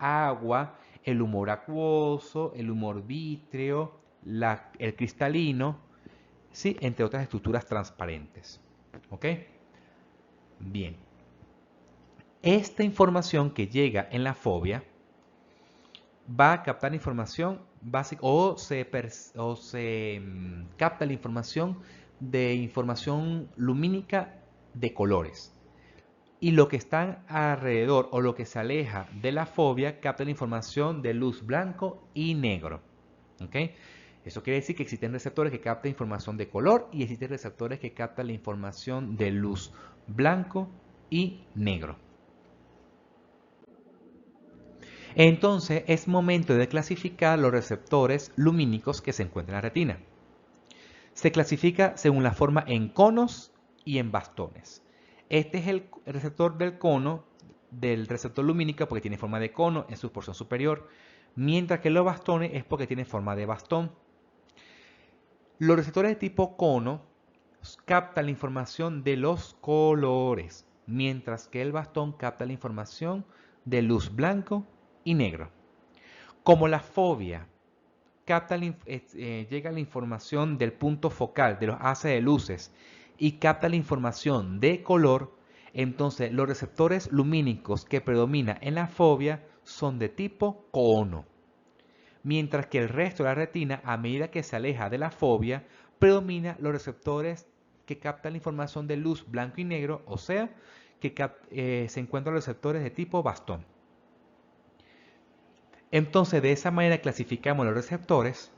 agua, el humor acuoso, el humor vítreo, el cristalino, ¿sí? Entre otras estructuras transparentes. ¿Ok? Bien. Esta información que llega en la fobia va a captar información básica o se capta la información de información lumínica de colores. Y lo que está alrededor o lo que se aleja de la fobia capta la información de luz blanco y negro. ¿Ok? Eso quiere decir que existen receptores que captan información de color y existen receptores que captan la información de luz blanco y negro. Entonces es momento de clasificar los receptores lumínicos que se encuentran en la retina. Se clasifica según la forma en conos y en bastones. Este es el receptor del cono, del receptor lumínico, porque tiene forma de cono en su porción superior, mientras que los bastones es porque tiene forma de bastón. Los receptores de tipo cono captan la información de los colores, mientras que el bastón capta la información de luz blanco y negro. Como la fobia llega la información del punto focal, de los haces de luces, y capta la información de color, entonces los receptores lumínicos que predominan en la fobia son de tipo cono. Mientras que el resto de la retina, a medida que se aleja de la fobia, predomina los receptores que captan la información de luz blanco y negro, o sea, que se encuentran los receptores de tipo bastón. Entonces, de esa manera clasificamos los receptores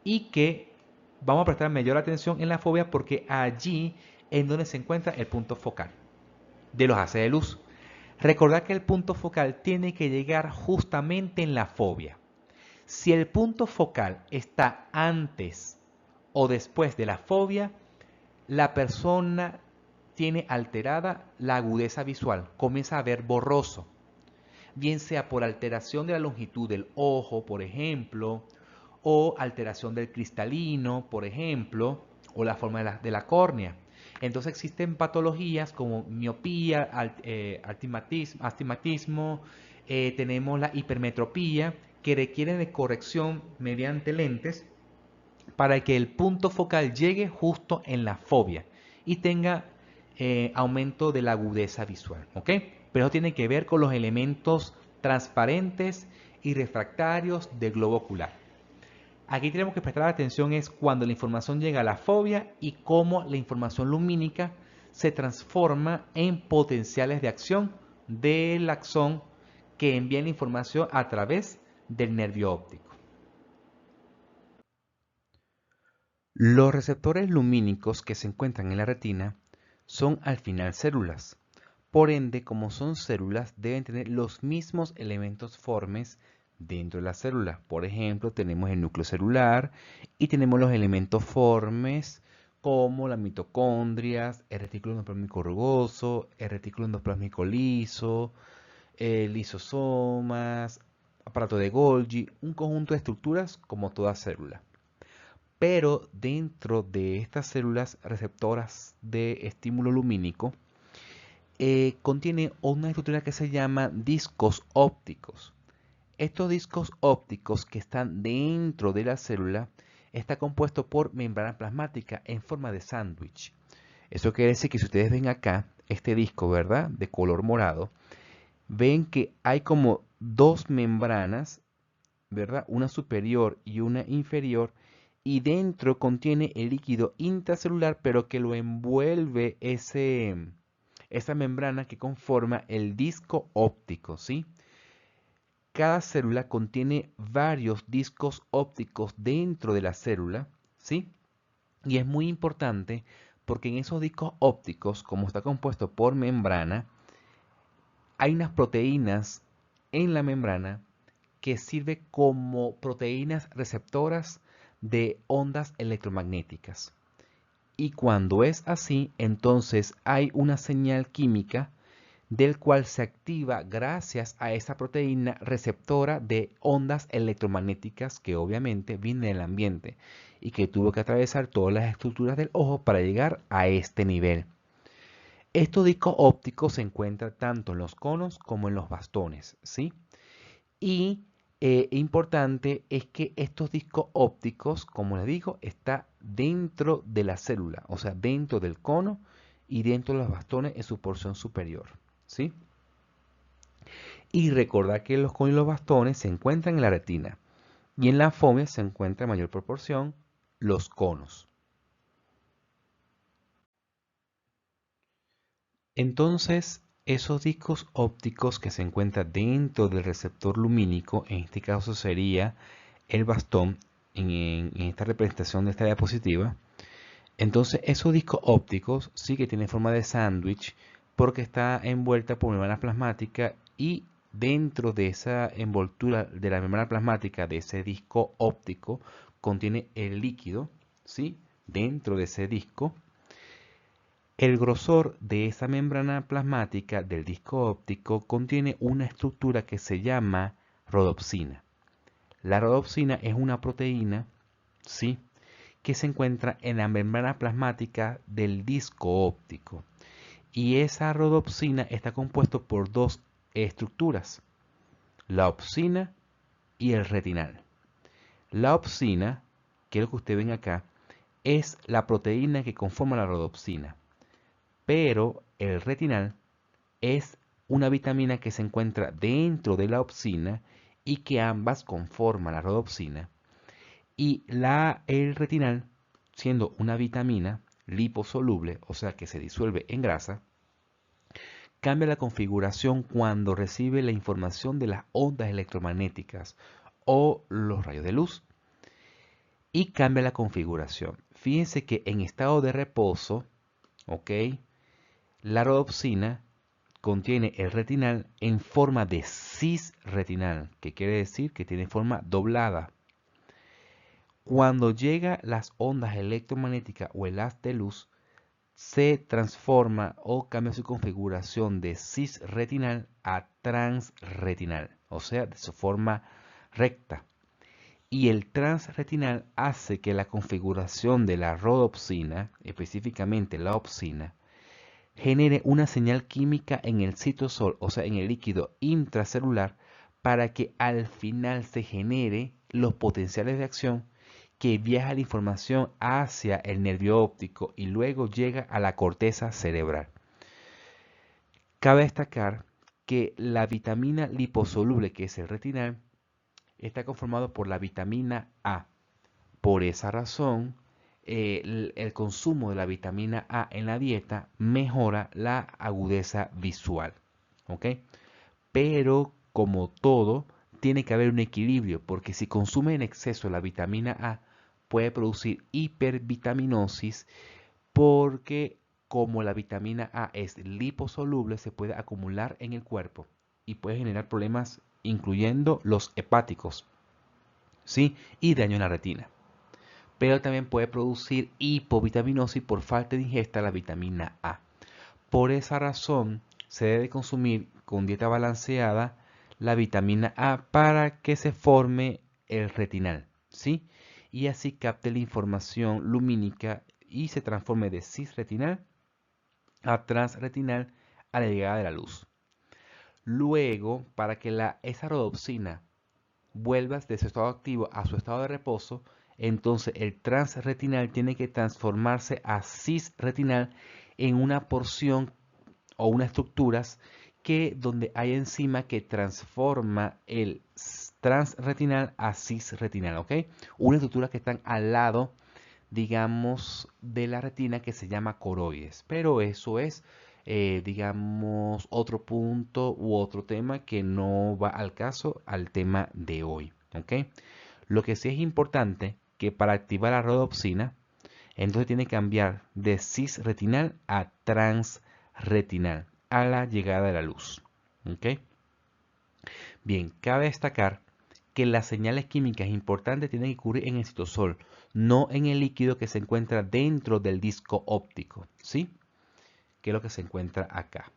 y que vamos a prestar mayor atención en la fobia porque allí es donde se encuentra el punto focal de los haces de luz. Recordad que el punto focal tiene que llegar justamente en la fobia. Si el punto focal está antes o después de la fobia, la persona tiene alterada la agudeza visual, comienza a ver borroso, bien sea por alteración de la longitud del ojo, por ejemplo, o alteración del cristalino, por ejemplo, o la forma de la córnea. Entonces existen patologías como miopía, astigmatismo, tenemos la hipermetropía, que requieren de corrección mediante lentes para que el punto focal llegue justo en la fobia y tenga aumento de la agudeza visual. ¿Ok? Pero eso tiene que ver con los elementos transparentes y refractarios del globo ocular. Aquí tenemos que prestar atención es cuando la información llega a la fobia y cómo la información lumínica se transforma en potenciales de acción del axón que envía la información a través del nervio óptico. Los receptores lumínicos que se encuentran en la retina son al final células. Por ende, como son células, deben tener los mismos elementos formes dentro de la célula. Por ejemplo, tenemos el núcleo celular y tenemos los elementos formes como las mitocondrias, el retículo endoplásmico rugoso, el retículo endoplásmico liso, lisosomas, aparato de Golgi, un conjunto de estructuras como toda célula. Pero dentro de estas células receptoras de estímulo lumínico, contiene una estructura que se llama discos ópticos. Estos discos ópticos que están dentro de la célula está compuesto por membrana plasmática en forma de sándwich. Eso quiere decir que si ustedes ven acá este disco, ¿verdad? De color morado, ven que hay como dos membranas, ¿verdad? Una superior y una inferior, y dentro contiene el líquido intracelular, pero que lo envuelve esa membrana que conforma el disco óptico, ¿sí? Cada célula contiene varios discos ópticos dentro de la célula, ¿sí? Y es muy importante porque en esos discos ópticos, como está compuesto por membrana, hay unas proteínas en la membrana que sirven como proteínas receptoras de ondas electromagnéticas. Y cuando es así, entonces hay una señal química del cual se activa gracias a esa proteína receptora de ondas electromagnéticas que obviamente viene del ambiente y que tuvo que atravesar todas las estructuras del ojo para llegar a este nivel. Estos discos ópticos se encuentran tanto en los conos como en los bastones, ¿sí? Y importante es que estos discos ópticos, como les digo, está dentro de la célula, o sea, dentro del cono y dentro de los bastones en su porción superior, ¿sí? Y recordad que los conos y los bastones se encuentran en la retina y en la fóvea se encuentra en mayor proporción los conos. Entonces, esos discos ópticos que se encuentran dentro del receptor lumínico, en este caso sería el bastón, en esta representación de esta diapositiva, entonces esos discos ópticos sí que tienen forma de sándwich porque está envuelta por membrana plasmática y dentro de esa envoltura de la membrana plasmática de ese disco óptico contiene el líquido, ¿sí? Dentro de ese disco. El grosor de esa membrana plasmática del disco óptico contiene una estructura que se llama rodopsina. La rodopsina es una proteína, ¿sí?, que se encuentra en la membrana plasmática del disco óptico. Y esa rodopsina está compuesta por dos estructuras, la opsina y el retinal. La opsina, que es lo que ustedes ven acá, es la proteína que conforma la rodopsina, pero el retinal es una vitamina que se encuentra dentro de la opsina y que ambas conforman la rodopsina. Y el retinal, siendo una vitamina liposoluble, o sea que se disuelve en grasa, cambia la configuración cuando recibe la información de las ondas electromagnéticas o los rayos de luz y cambia la configuración. Fíjense que en estado de reposo, ¿ok?, la rodopsina contiene el retinal en forma de cisretinal, que quiere decir que tiene forma doblada. Cuando llega las ondas electromagnéticas o el haz de luz, se transforma o cambia su configuración de cisretinal a transretinal, o sea, de su forma recta. Y el transretinal hace que la configuración de la rodopsina, específicamente la opsina, genere una señal química en el citosol, o sea, en el líquido intracelular, para que al final se genere los potenciales de acción que viaja la información hacia el nervio óptico y luego llega a la corteza cerebral. Cabe destacar que la vitamina liposoluble, que es el retinal, está conformado por la vitamina A. Por esa razón, el consumo de la vitamina A en la dieta mejora la agudeza visual. ¿Ok? Pero como todo, tiene que haber un equilibrio, porque si consume en exceso la vitamina A, puede producir hipervitaminosis, porque como la vitamina A es liposoluble, se puede acumular en el cuerpo y puede generar problemas, incluyendo los hepáticos, ¿sí?, y daño en la retina. Pero también puede producir hipovitaminosis por falta de ingesta de la vitamina A. Por esa razón, se debe consumir con dieta balanceada la vitamina A para que se forme el retinal, ¿sí? Y así capte la información lumínica y se transforme de cisretinal a transretinal a la llegada de la luz. Luego, para que esa rodopsina vuelva de su estado activo a su estado de reposo, entonces el transretinal tiene que transformarse a cisretinal en una porción o unas estructuras que donde hay enzima que transforma el transretinal a cisretinal, ¿ok? Unas estructuras que están al lado, digamos, de la retina que se llama coroides, pero eso es, digamos, otro punto u otro tema que no va al caso al tema de hoy, ¿ok? Lo que sí es importante que para activar la rodopsina, entonces tiene que cambiar de cisretinal a transretinal a la llegada de la luz. ¿Ok? Bien, cabe destacar que las señales químicas importantes tienen que ocurrir en el citosol, no en el líquido que se encuentra dentro del disco óptico, ¿sí? Que es lo que se encuentra acá.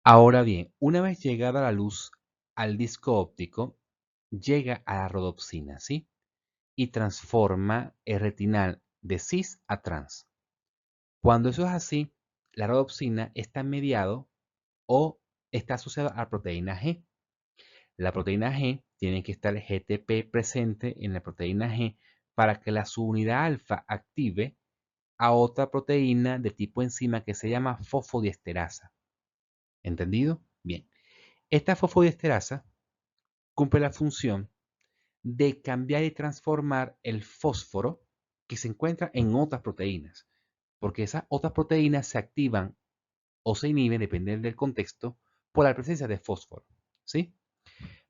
Ahora bien, una vez llegada la luz al disco óptico, llega a la rodopsina, ¿sí?, y transforma el retinal de cis a trans. Cuando eso es así, la rodopsina está mediado o está asociado a la proteína G. La proteína G tiene que estar el GTP presente en la proteína G para que la subunidad alfa active a otra proteína de tipo enzima que se llama fosfodiesterasa. ¿Entendido? Bien. Esta fosfodiesterasa cumple la función de cambiar y transformar el fósforo que se encuentra en otras proteínas, porque esas otras proteínas se activan o se inhiben, dependiendo del contexto, por la presencia de fósforo. ¿Sí?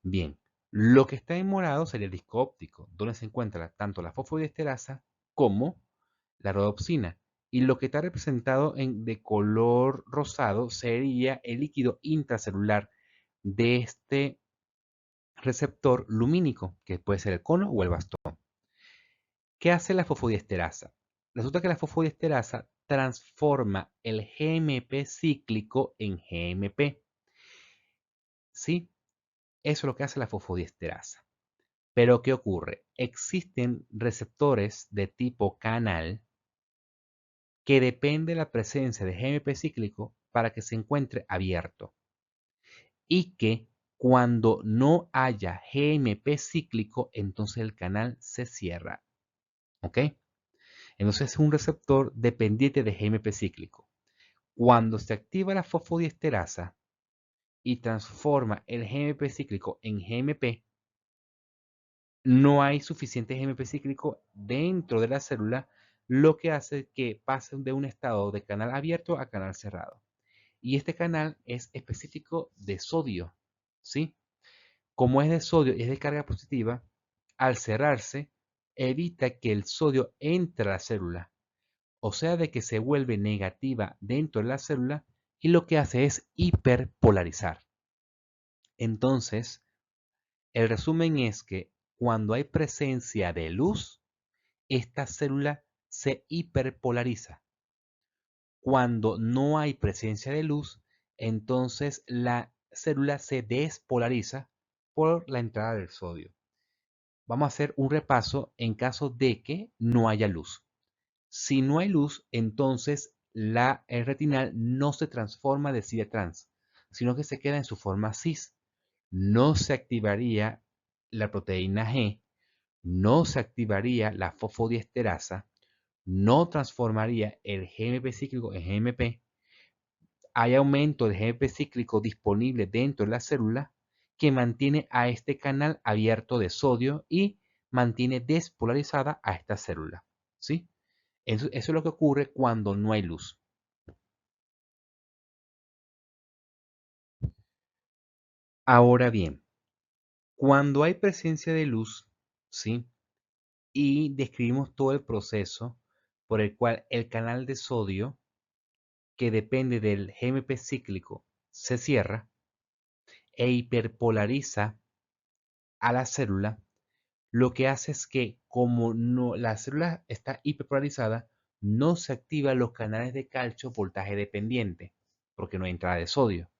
Bien, lo que está en morado sería el disco óptico, donde se encuentra tanto la fosfodiesterasa como la rodopsina. Y lo que está representado de color rosado sería el líquido intracelular de este receptor lumínico, que puede ser el cono o el bastón. ¿Qué hace la fosfodiesterasa? Resulta que la fosfodiesterasa transforma el GMP cíclico en GMP. ¿Sí? Eso es lo que hace la fosfodiesterasa. Pero ¿qué ocurre? Existen receptores de tipo canal que depende de la presencia de GMP cíclico para que se encuentre abierto. Y que cuando no haya GMP cíclico, entonces el canal se cierra. ¿Ok? Entonces es un receptor dependiente de GMP cíclico. Cuando se activa la fosfodiesterasa y transforma el GMP cíclico en GMP, no hay suficiente GMP cíclico dentro de la célula, lo que hace que pase de un estado de canal abierto a canal cerrado. Y este canal es específico de sodio, ¿sí? Como es de sodio y es de carga positiva, al cerrarse, evita que el sodio entre a la célula, o sea, de que se vuelve negativa dentro de la célula y lo que hace es hiperpolarizar. Entonces, el resumen es que cuando hay presencia de luz, esta célula se hiperpolariza. Cuando no hay presencia de luz, entonces la célula se despolariza por la entrada del sodio. Vamos a hacer un repaso en caso de que no haya luz. Si no hay luz, entonces el retinal no se transforma de cis a trans, sino que se queda en su forma cis. No se activaría la proteína G, no se activaría la fosfodiesterasa, no transformaría el GMP cíclico en GMP, hay aumento del GMP cíclico disponible dentro de la célula que mantiene a este canal abierto de sodio y mantiene despolarizada a esta célula. ¿Sí? Eso es lo que ocurre cuando no hay luz. Ahora bien, cuando hay presencia de luz, ¿sí? Y describimos todo el proceso por el cual el canal de sodio, que depende del GMP cíclico, se cierra e hiperpolariza a la célula, lo que hace es que como la célula está hiperpolarizada, no se activan los canales de calcio voltaje dependiente, porque no hay entrada de sodio.